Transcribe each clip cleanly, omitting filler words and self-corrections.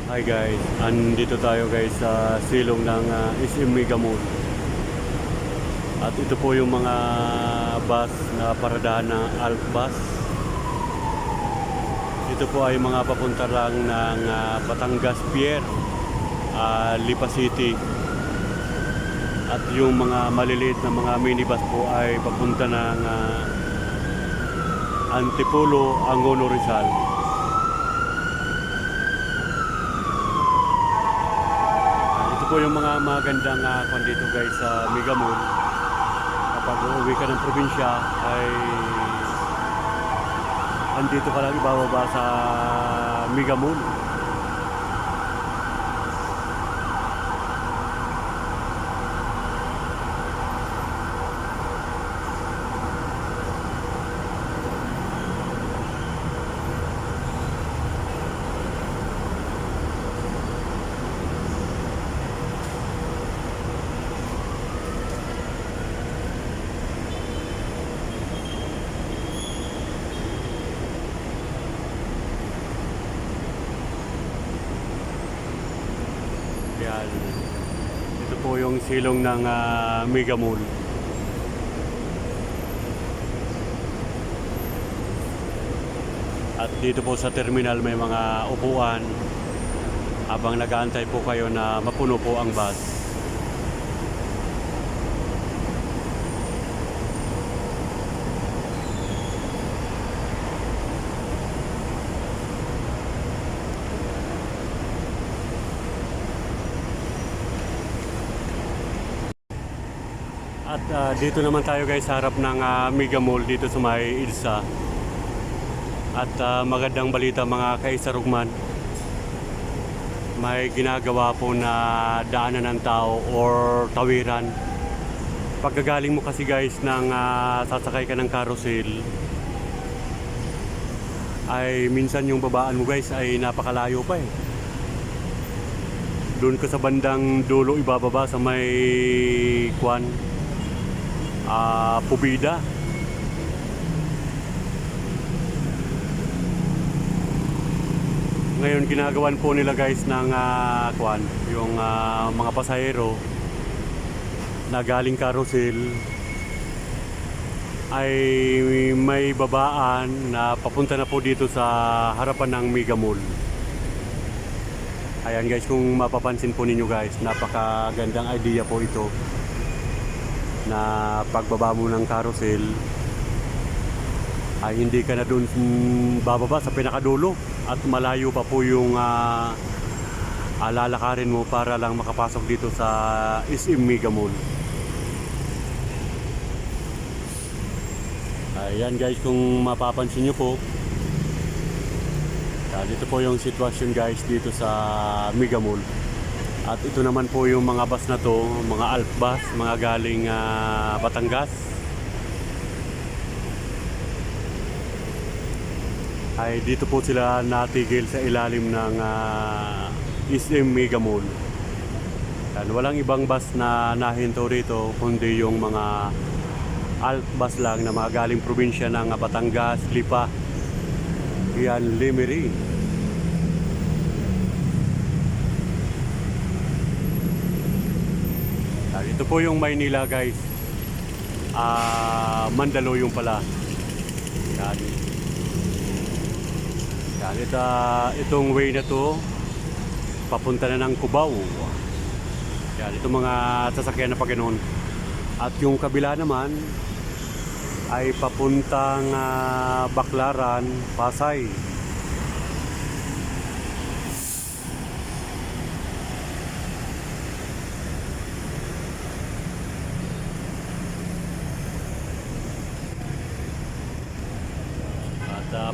Hi guys, andito tayo guys sa silong ng SM Mega Mall. At ito po yung mga bus na paradahan ng Alp Bus. Ito po ay mga papunta lang ng Batangas Pier, Lipa City. At yung mga maliliit na mga minibus po ay papunta ng Antipolo, Angono, Rizal. Ito po yung mga magandang dito guys sa Mega Mall. Kapag uuwi ka ng probinsya ay andito ka lang ibababa sa Mega Mall. Yan. Ito po yung silong ng Mega Mall. At dito po sa terminal may mga upuan habang nag-aantay po kayo na mapuno po ang bus. At dito naman tayo guys sa harap ng Mega Mall dito sa may Ilsa. At magandang balita mga kaisarugman. May ginagawa po na daanan ng tao or tawiran. Pagkagaling mo kasi guys ng sasakay ka ng carousel, ay minsan yung babaan mo guys ay napakalayo pa eh. Doon ka sa bandang dulo ibababa sa may kwan, Pubida. Ngayon ginagawan po nila guys ng kwan, yung mga pasahero na galing carousel ay may babaan na papunta na po dito sa harapan ng Mega Mall. Ayan guys, kung mapapansin po ninyo guys, napakagandang idea po ito na pagbaba mo ng carousel ay hindi ka na dun bababa sa pinakadulo at malayo pa po yung lalakarin mo para lang makapasok dito sa SM Mega Mall. Ayan guys, kung mapapansin nyo po, dito po yung sitwasyon guys dito sa Mega Mall. At ito naman po yung mga bus na to, mga Alp Bus, mga galing Batangas. Ay dito po sila natigil sa ilalim ng SM Mega Mall. Yan, walang ibang bus na nahinto rito kundi yung mga Alp Bus lang na mga galing probinsya ng Batangas, Lipa, yan, Lemery. Ito po yung Maynila guys, Mandaluyong pala. Yan. Yan, itong way na to papunta na ng Cubao. Yan, itong mga sasakyan na paganoon. At yung kabila naman ay papuntang Baclaran, Pasay.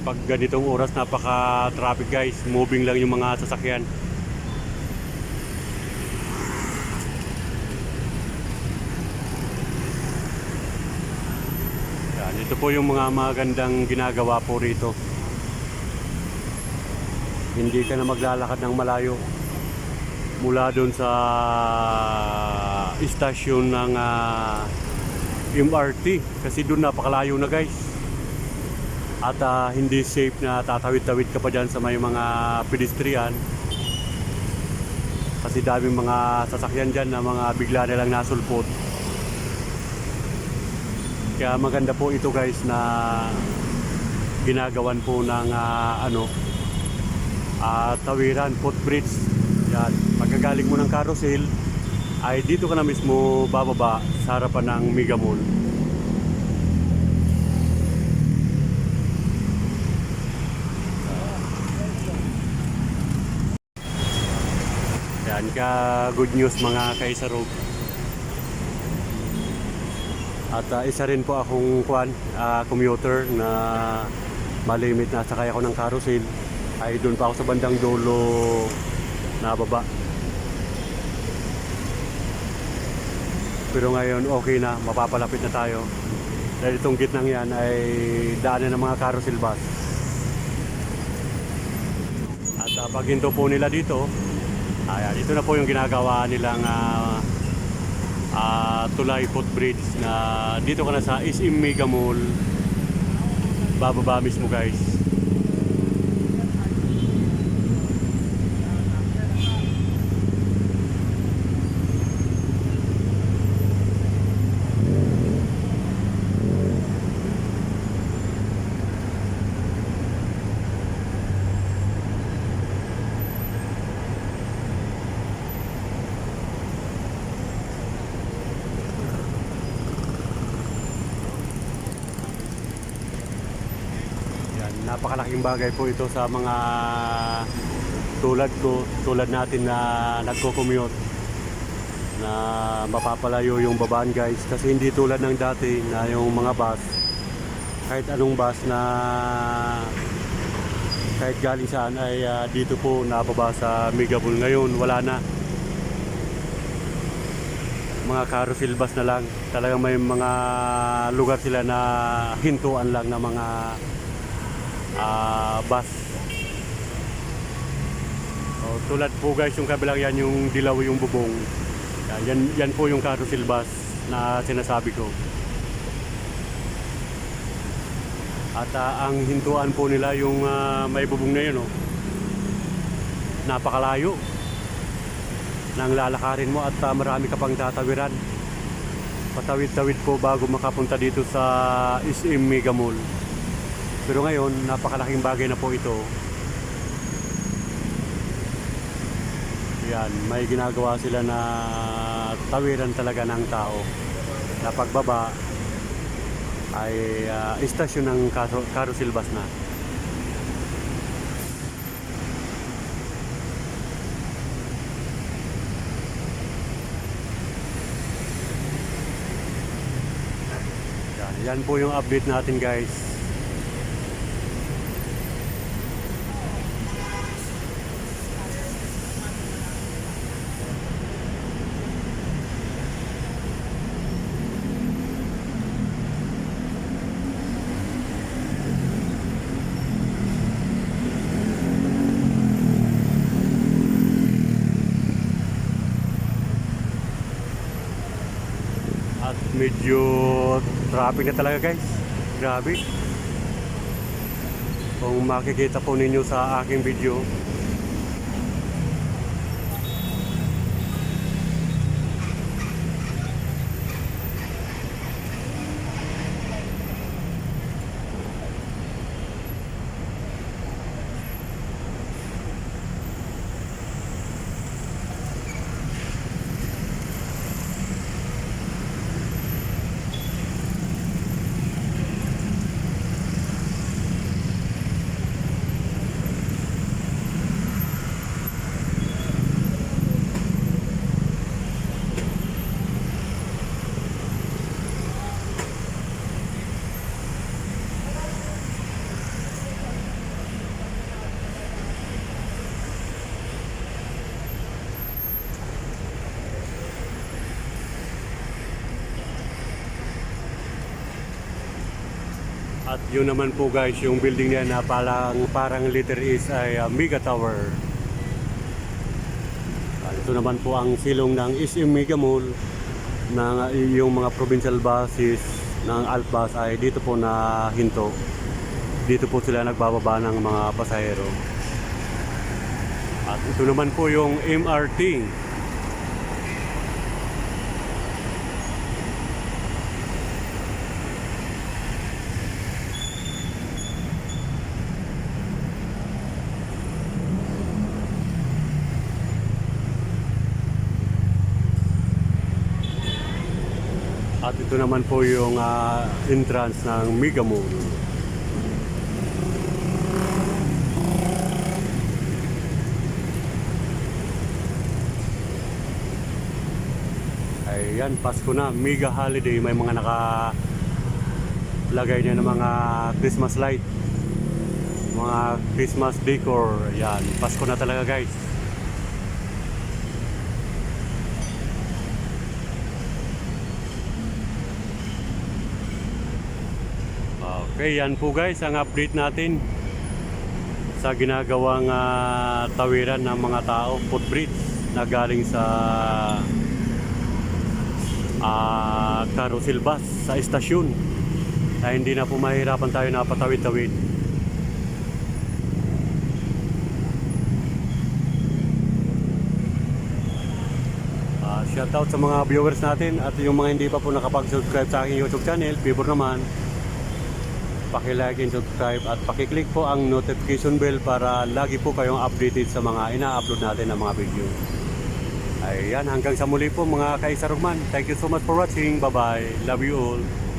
Pag ganitong oras napaka-traffic guys, moving lang yung mga sasakyan. Yan, ito po yung mga magandang ginagawa po rito. Hindi ka na maglalakad ng malayo mula doon sa istasyon ng MRT kasi doon napakalayo na guys. At hindi safe na tatawid-tawid ka pa dyan sa may mga pedestrian. Kasi daming mga sasakyan dyan na mga bigla na lang nasulpot. Kaya maganda po ito guys na ginagawan po ng tawiran, footbridge. Yan, pagkagaling mo ng carousel ay dito ka na mismo bababa sa harapan ng Mega Mall. Yan ka, good news mga kaisarog. At isa rin po akong commuter na malimit na sakay ako ng carousel. Ay doon pa ako sa bandang dulo na baba. Pero ngayon okay na, mapapalapit na tayo. Dahil itong gitnang yan ay daanan ng mga carousel bus. At pag hinto po nila dito, ayan, ito na po yung ginagawa nilang tulay footbridge na dito ka na sa SM Mega Mall bababa mismo guys. Napakalaking bagay po ito sa mga tulad natin na nagko-commute, na mapapalayo yung babaan guys, kasi hindi tulad ng dati na yung mga bus, kahit anong bus na kahit galing saan ay dito po nababa sa Mega Mall. Ngayon wala na, mga carousel bus na lang. Talagang may mga lugar sila na hintuan lang na mga bus. Tulad po guys yung kabilang yan, yung dilaw yung bubong. Yan po yung carousel bus na sinasabi ko. At ang hintuan po nila yung may bubong na yun, napakalayo nang lalakarin mo at marami ka pang tatawiran. Patawid-tawid po bago makapunta dito sa SM Mega Mall. Pero ngayon, napakalaking bagay na po ito. Yan, may ginagawa sila na tawiran talaga ng tao. Na pagbaba ay istasyon ng carousel bus na. Yan po yung update natin guys. At medyo traffic na talaga guys. Grabe. Kung makikita po ninyo sa aking video, at yun naman po guys, yung building niya na parang letter is ay Mega Tower. Ito naman po ang silong ng SM Mega Mall, na yung mga provincial buses ng Altbus ay dito po na hinto. Dito po sila nagbababa ng mga pasahero. At ito naman po yung MRT. At ito naman po yung entrance ng Mega Mall. Ayan, Pasko na, mega holiday. May mga nakalagay niya ng mga Christmas light, mga Christmas decor. Ayan, Pasko na talaga guys. Okay, yan po guys ang update natin sa ginagawang tawiran ng mga tao, footbridge na galing sa carousel bus sa istasyon, na hindi na po mahirapan tayo na patawid-tawid. Shoutout sa mga viewers natin at yung mga hindi pa po nakapag-subscribe sa aking YouTube channel, favor naman paki-like and subscribe at paki-click po ang notification bell para lagi po kayong updated sa mga ina-upload natin ng mga video. Ayan, hanggang sa muli po mga kaisarugman. Thank you so much for watching. Bye bye. Love you all.